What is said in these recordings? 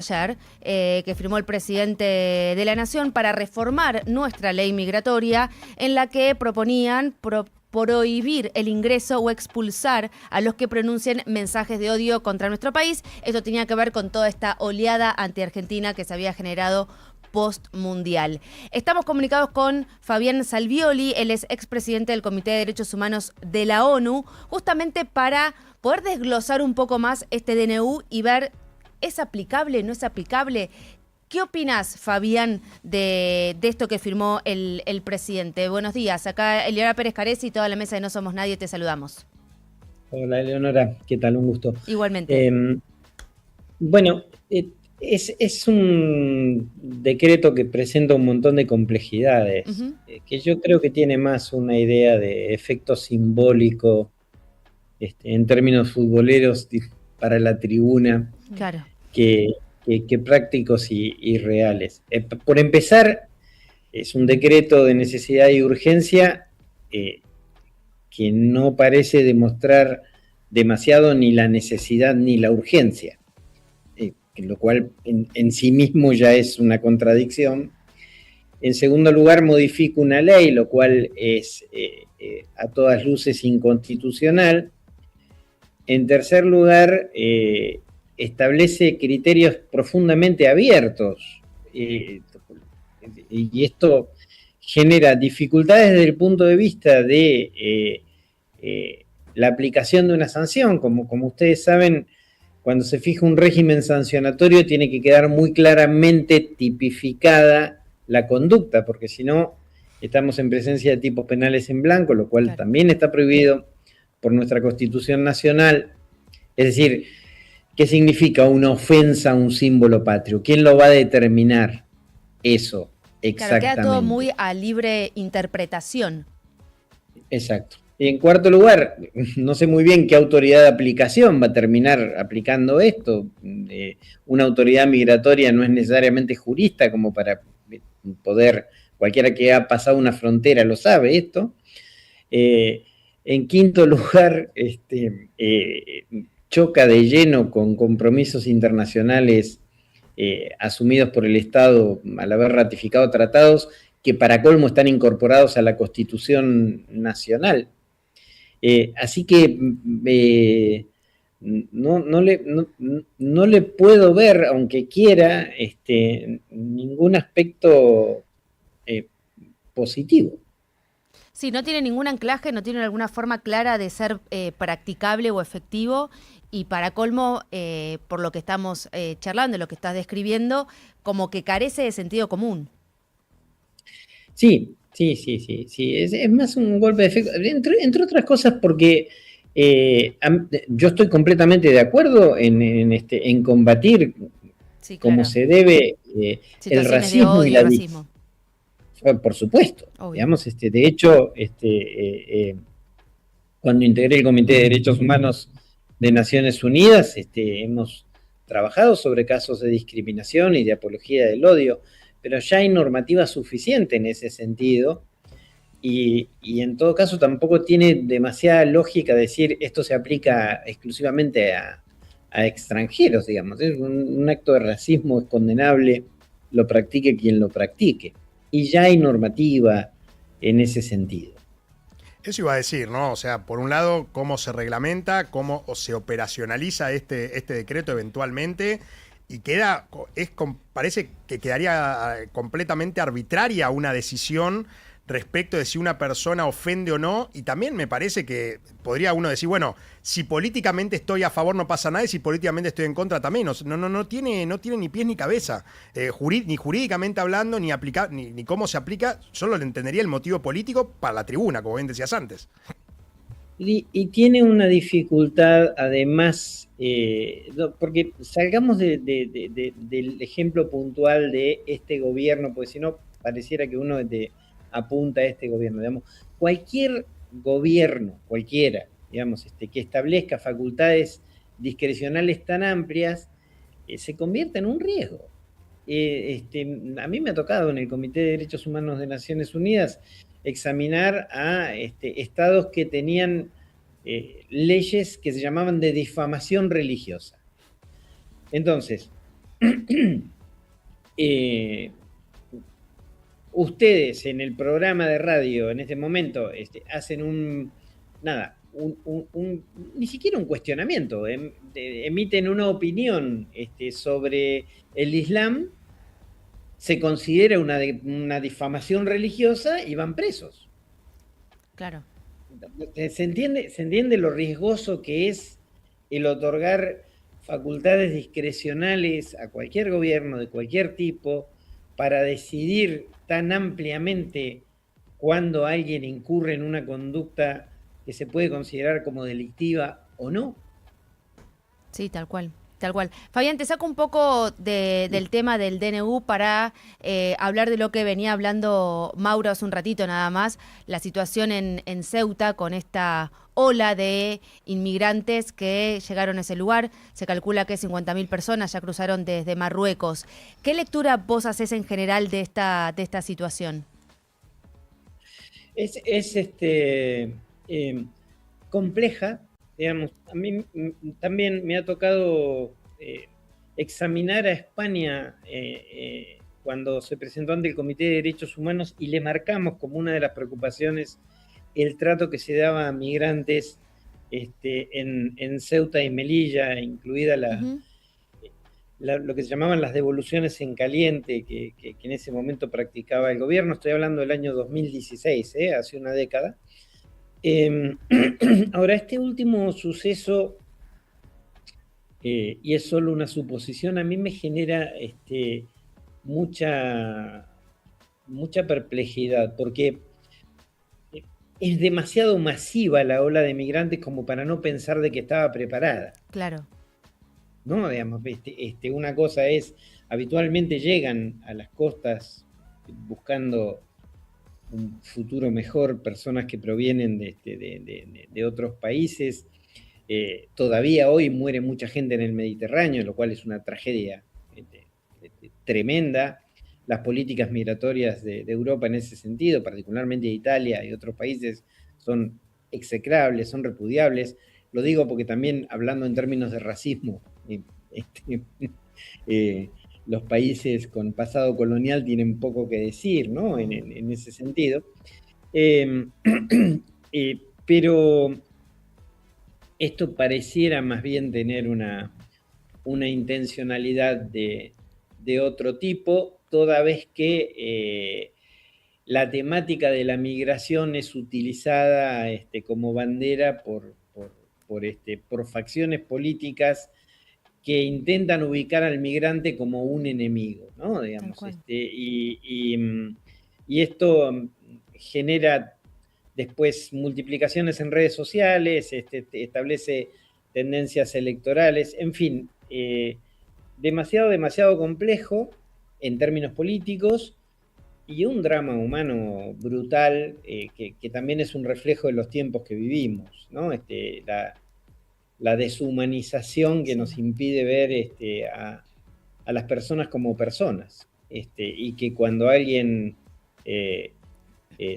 Ayer, que firmó el presidente de la Nación para reformar nuestra ley migratoria, en la que proponían prohibir el ingreso o expulsar a los que pronuncien mensajes de odio contra nuestro país. Esto tenía que ver con toda esta oleada anti-argentina que se había generado post-mundial. Estamos comunicados con Fabián Salvioli, él es expresidente del Comité de Derechos Humanos de la ONU, justamente para poder desglosar un poco más este DNU y ver, ¿es aplicable, no es aplicable? ¿Qué opinas, Fabián, de esto que firmó el presidente? Buenos días, acá Eleonora Pérez Caresi y toda la mesa de No Somos Nadie, te saludamos. Hola, Eleonora, ¿qué tal? Un gusto. Igualmente. Bueno, es un decreto que presenta un montón de complejidades, que yo creo que tiene más una idea de efecto simbólico en términos futboleros para la tribuna, Claro. que prácticos y reales. Por empezar, es un decreto de necesidad y urgencia que no parece demostrar demasiado ni la necesidad ni la urgencia, lo cual en sí mismo ya es una contradicción. En segundo lugar, modifica una ley, lo cual es a todas luces inconstitucional. En tercer lugar, establece criterios profundamente abiertos, y esto genera dificultades desde el punto de vista de la aplicación de una sanción. Como ustedes saben, cuando se fija un régimen sancionatorio tiene que quedar muy claramente tipificada la conducta, porque si no estamos en presencia de tipos penales en blanco, lo cual también está prohibido por nuestra Constitución Nacional. Es decir, ¿qué significa una ofensa a un símbolo patrio? ¿Quién lo va a determinar eso exactamente? Claro, queda todo muy a libre interpretación. Exacto. Y en cuarto lugar, no sé muy bien qué autoridad de aplicación va a terminar aplicando esto. Una autoridad migratoria no es necesariamente jurista como para poder, cualquiera que ha pasado una frontera lo sabe esto. En quinto lugar, choca de lleno con compromisos internacionales asumidos por el Estado al haber ratificado tratados que para colmo están incorporados a la Constitución Nacional. Así que no le puedo ver, aunque quiera, ningún aspecto positivo. Sí, no tiene ningún anclaje, no tiene alguna forma clara de ser practicable o efectivo, y para colmo, por lo que estamos charlando, lo que estás describiendo, como que carece de sentido común. Sí. Es más un golpe de efecto, entre otras cosas porque yo estoy completamente de acuerdo en combatir como se debe el racismo y la racismo. Por supuesto, obvio. Digamos, de hecho, cuando integré el Comité de Derechos Humanos de Naciones Unidas, hemos trabajado sobre casos de discriminación y de apología del odio, pero ya hay normativa suficiente en ese sentido, y en todo caso tampoco tiene demasiada lógica decir esto se aplica exclusivamente a extranjeros, digamos. Es un acto de racismo, es condenable, lo practique quien lo practique, y ya hay normativa en ese sentido. Eso iba a decir, ¿no? O sea, por un lado, cómo se reglamenta, cómo se operacionaliza este decreto eventualmente, y parece que quedaría completamente arbitraria una decisión respecto de si una persona ofende o no, y también me parece que podría uno decir, bueno, si políticamente estoy a favor no pasa nada, y si políticamente estoy en contra también. No tiene ni pies ni cabeza, ni jurídicamente hablando, ni cómo se aplica. Solo le entendería el motivo político para la tribuna, como bien decías antes. Y tiene una dificultad, además, porque salgamos del ejemplo puntual de este gobierno, porque si no, pareciera que uno apunta a este gobierno. Digamos, cualquier gobierno, cualquiera, digamos, que establezca facultades discrecionales tan amplias, se convierte en un riesgo. A mí me ha tocado en el Comité de Derechos Humanos de Naciones Unidas examinar a estados que tenían leyes que se llamaban de difamación religiosa. Entonces, eh, ustedes en el programa de radio en este momento hacen ni siquiera un cuestionamiento, emiten una opinión sobre el Islam, se considera una difamación religiosa y van presos. Claro. ¿Se entiende lo riesgoso que es el otorgar facultades discrecionales a cualquier gobierno de cualquier tipo para decidir tan ampliamente cuando alguien incurre en una conducta que se puede considerar como delictiva o no? Sí, tal cual. Tal cual. Fabián, te saco un poco del tema del DNU para hablar de lo que venía hablando Mauro hace un ratito nada más, la situación en Ceuta con esta ola de inmigrantes que llegaron a ese lugar. Se calcula que 50.000 personas ya cruzaron desde Marruecos. ¿Qué lectura vos haces en general de esta situación? Es compleja. Digamos, a mí también me ha tocado examinar a España cuando se presentó ante el Comité de Derechos Humanos y le marcamos como una de las preocupaciones el trato que se daba a migrantes en Ceuta y Melilla, incluida lo que se llamaban las devoluciones en caliente que en ese momento practicaba el gobierno. Estoy hablando del año 2016, hace una década. Ahora, este último suceso, y es solo una suposición, a mí me genera mucha perplejidad, porque es demasiado masiva la ola de migrantes como para no pensar de que estaba preparada. Claro. ¿No? Digamos, una cosa es, habitualmente llegan a las costas buscando un futuro mejor, personas que provienen de otros países. Todavía hoy muere mucha gente en el Mediterráneo, lo cual es una tragedia tremenda. Las políticas migratorias de Europa en ese sentido, particularmente de Italia y otros países, son execrables, son repudiables. Lo digo porque también, hablando en términos de racismo, los países con pasado colonial tienen poco que decir, ¿no? En ese sentido. Pero esto pareciera más bien tener una intencionalidad de otro tipo, toda vez que la temática de la migración es utilizada como bandera por facciones políticas que intentan ubicar al migrante como un enemigo, ¿no? Digamos, y esto genera después multiplicaciones en redes sociales, establece tendencias electorales, en fin, demasiado complejo en términos políticos y un drama humano brutal que también es un reflejo de los tiempos que vivimos, ¿no? La deshumanización que nos impide ver a las personas como personas, y que cuando alguien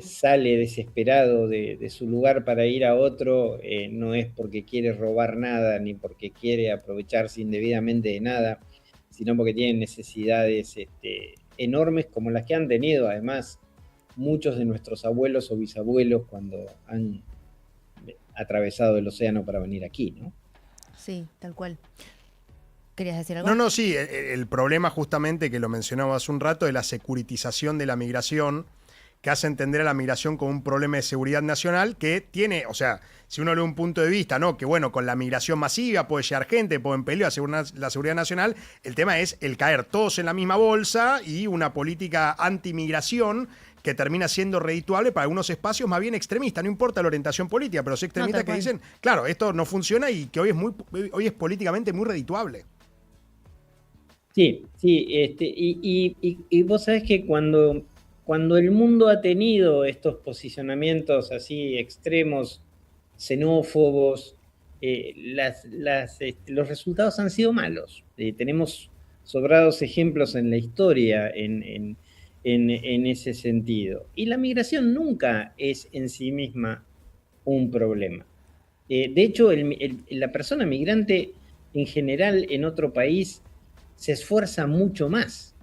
sale desesperado de su lugar para ir a otro, no es porque quiere robar nada, ni porque quiere aprovecharse indebidamente de nada, sino porque tiene necesidades enormes como las que han tenido además muchos de nuestros abuelos o bisabuelos cuando han atravesado el océano para venir aquí, ¿no? Sí, tal cual. ¿Querías decir algo? No, sí, el problema justamente que lo mencionaba hace un rato de la securitización de la migración, que hace entender a la migración como un problema de seguridad nacional que tiene, o sea, si uno lee un punto de vista, ¿no? Que bueno, con la migración masiva puede llegar gente, puede en peligro la seguridad nacional, el tema es el caer todos en la misma bolsa y una política anti-migración que termina siendo redituable para algunos espacios más bien extremistas, no importa la orientación política, pero sí extremistas que dicen, claro, esto no funciona y que hoy es políticamente muy redituable. Sí, y vos sabés que cuando el mundo ha tenido estos posicionamientos así extremos, xenófobos, los resultados han sido malos. Tenemos sobrados ejemplos en la historia en ese sentido. Y la migración nunca es en sí misma un problema. De hecho, la persona migrante en general en otro país se esfuerza mucho más.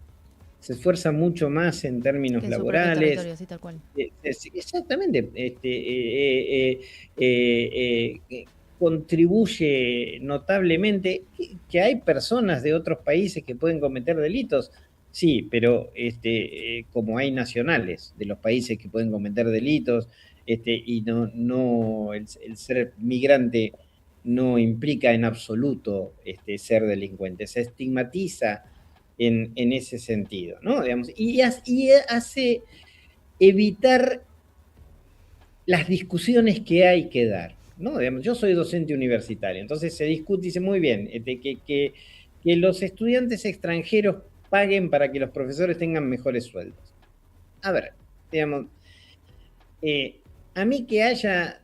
Se esfuerza mucho más en términos Que en su propio laborales. territorio, sí, tal cual. Exactamente. Contribuye notablemente que hay personas de otros países que pueden cometer delitos. Sí, pero como hay nacionales de los países que pueden cometer delitos, y el ser migrante no implica en absoluto ser delincuente. Se estigmatiza en ese sentido, ¿no? Digamos, y hace evitar las discusiones que hay que dar, ¿no? Digamos, yo soy docente universitario, entonces se discute y dice muy bien que los estudiantes extranjeros paguen para que los profesores tengan mejores sueldos. A ver, digamos, a mí que haya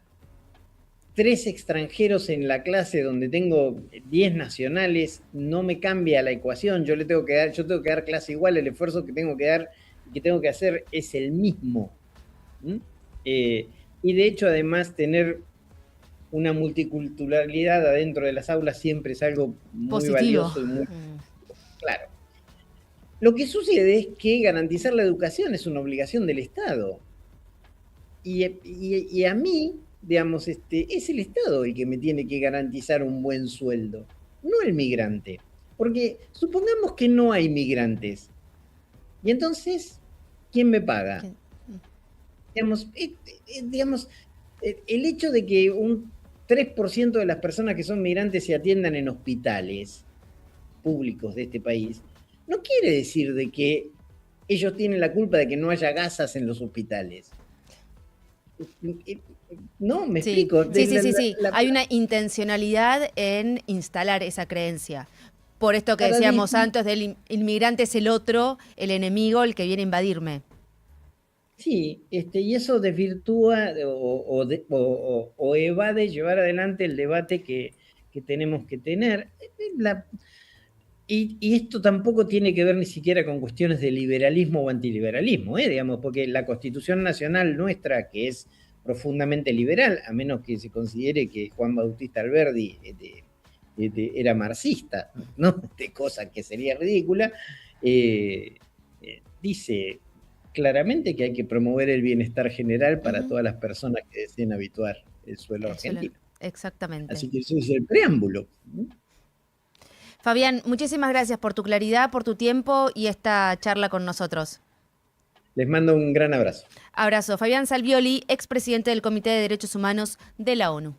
3 extranjeros en la clase donde tengo 10 nacionales, no me cambia la ecuación. Yo tengo que dar clase igual, el esfuerzo que tengo que dar y que tengo que hacer es el mismo. Y de hecho, además, tener una multiculturalidad adentro de las aulas siempre es algo muy Positivo. valioso y muy claro. Lo que sucede es que garantizar la educación es una obligación del Estado. Y a mí, digamos, es el Estado el que me tiene que garantizar un buen sueldo, no el migrante. Porque supongamos que no hay migrantes. Y entonces, ¿quién me paga? Digamos, el hecho de que un 3% de las personas que son migrantes se atiendan en hospitales públicos de este país, no quiere decir de que ellos tienen la culpa de que no haya gasas en los hospitales. No, me explico. Sí. Hay una intencionalidad en instalar esa creencia. Por esto que decíamos antes, del inmigrante es el otro, el enemigo, el que viene a invadirme. Sí, y eso desvirtúa o evade llevar adelante el debate que tenemos que tener. Y esto tampoco tiene que ver ni siquiera con cuestiones de liberalismo o antiliberalismo, digamos, porque la Constitución Nacional nuestra, que es profundamente liberal, a menos que se considere que Juan Bautista Alberdi era marxista, ¿no? Cosa que sería ridícula, dice claramente que hay que promover el bienestar general para todas las personas que deseen habituar el suelo argentino. Exactamente. Así que eso es el preámbulo. Fabián, muchísimas gracias por tu claridad, por tu tiempo y esta charla con nosotros. Les mando un gran abrazo. Abrazo. Fabián Salvioli, expresidente del Comité de Derechos Humanos de la ONU.